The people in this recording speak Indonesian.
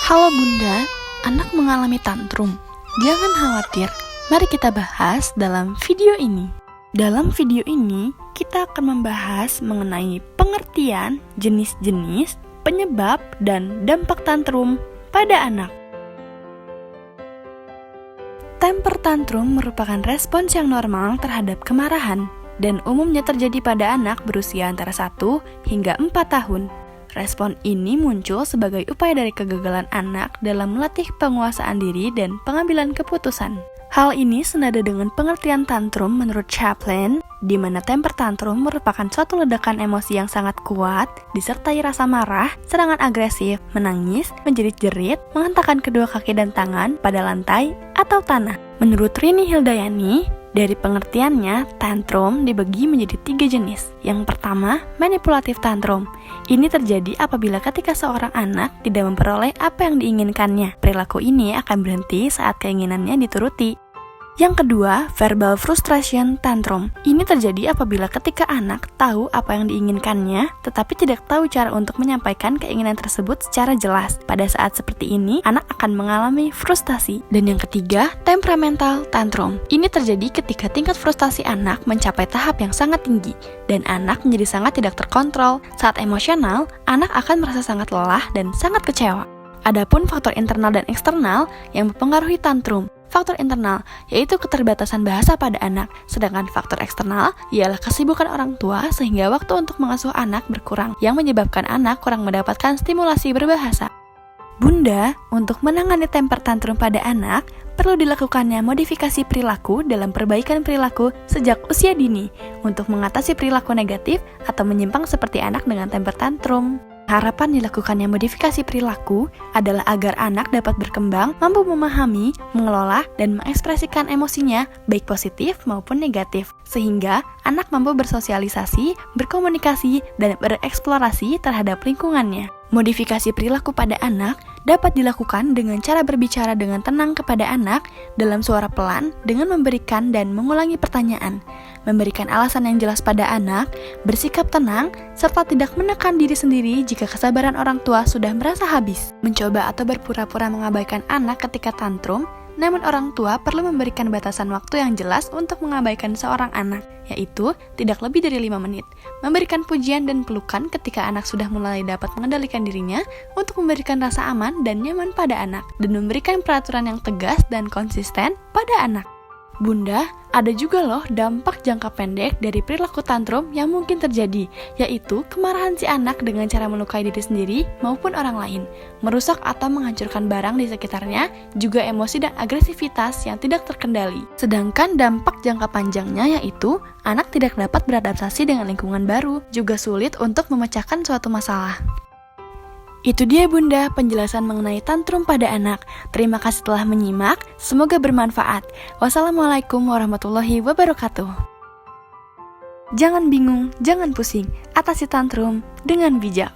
Halo Bunda, anak mengalami tantrum. Jangan khawatir, mari kita bahas dalam video ini. Dalam video ini, kita akan membahas mengenai pengertian, jenis-jenis, penyebab, dan dampak tantrum pada anak. Temper tantrum merupakan respons yang normal terhadap kemarahan dan umumnya terjadi pada anak berusia antara 1 hingga 4 tahun. Respon ini muncul sebagai upaya dari kegagalan anak dalam melatih penguasaan diri dan pengambilan keputusan. Hal ini senada dengan pengertian tantrum menurut Chaplin, di mana temper tantrum merupakan suatu ledakan emosi yang sangat kuat, disertai rasa marah, serangan agresif, menangis, menjerit-jerit, menghentakkan kedua kaki dan tangan pada lantai atau tanah. Menurut Rini Hildayani, dari pengertiannya, tantrum dibagi menjadi 3 jenis. Yang pertama, manipulatif tantrum. Ini terjadi apabila ketika seorang anak tidak memperoleh apa yang diinginkannya. Perilaku ini akan berhenti saat keinginannya dituruti. Yang kedua, verbal frustration tantrum. Ini terjadi apabila ketika anak tahu apa yang diinginkannya, tetapi tidak tahu cara untuk menyampaikan keinginan tersebut secara jelas. Pada saat seperti ini, anak akan mengalami frustasi. Dan yang ketiga, temperamental tantrum. Ini terjadi ketika tingkat frustasi anak mencapai tahap yang sangat tinggi, dan anak menjadi sangat tidak terkontrol. Saat emosional, anak akan merasa sangat lelah dan sangat kecewa. Adapun faktor internal dan eksternal yang mempengaruhi tantrum. Faktor internal yaitu keterbatasan bahasa pada anak, sedangkan faktor eksternal ialah kesibukan orang tua sehingga waktu untuk mengasuh anak berkurang, yang menyebabkan anak kurang mendapatkan stimulasi berbahasa. Bunda, untuk menangani temper tantrum pada anak, perlu dilakukannya modifikasi perilaku dalam perbaikan perilaku sejak usia dini untuk mengatasi perilaku negatif atau menyimpang seperti anak dengan temper tantrum. Harapan dilakukannya modifikasi perilaku adalah agar anak dapat berkembang, mampu memahami, mengelola, dan mengekspresikan emosinya baik positif maupun negatif, sehingga anak mampu bersosialisasi, berkomunikasi, dan bereksplorasi terhadap lingkungannya. Modifikasi perilaku pada anak dapat dilakukan dengan cara berbicara dengan tenang kepada anak dalam suara pelan dengan memberikan dan mengulangi pertanyaan, memberikan alasan yang jelas pada anak, bersikap tenang, serta tidak menekan diri sendiri jika kesabaran orang tua sudah merasa habis. Mencoba atau berpura-pura mengabaikan anak ketika tantrum, namun orang tua perlu memberikan batasan waktu yang jelas untuk mengabaikan seorang anak, yaitu tidak lebih dari 5 menit. Memberikan pujian dan pelukan ketika anak sudah mulai dapat mengendalikan dirinya untuk memberikan rasa aman dan nyaman pada anak, dan memberikan peraturan yang tegas dan konsisten pada anak. Bunda, ada juga loh dampak jangka pendek dari perilaku tantrum yang mungkin terjadi, yaitu kemarahan si anak dengan cara melukai diri sendiri maupun orang lain, merusak atau menghancurkan barang di sekitarnya, juga emosi dan agresivitas yang tidak terkendali. Sedangkan dampak jangka panjangnya yaitu anak tidak dapat beradaptasi dengan lingkungan baru, juga sulit untuk memecahkan suatu masalah. Itu dia Bunda, penjelasan mengenai tantrum pada anak. Terima kasih telah menyimak, semoga bermanfaat. Wassalamualaikum warahmatullahi wabarakatuh. Jangan bingung, jangan pusing, atasi tantrum dengan bijak.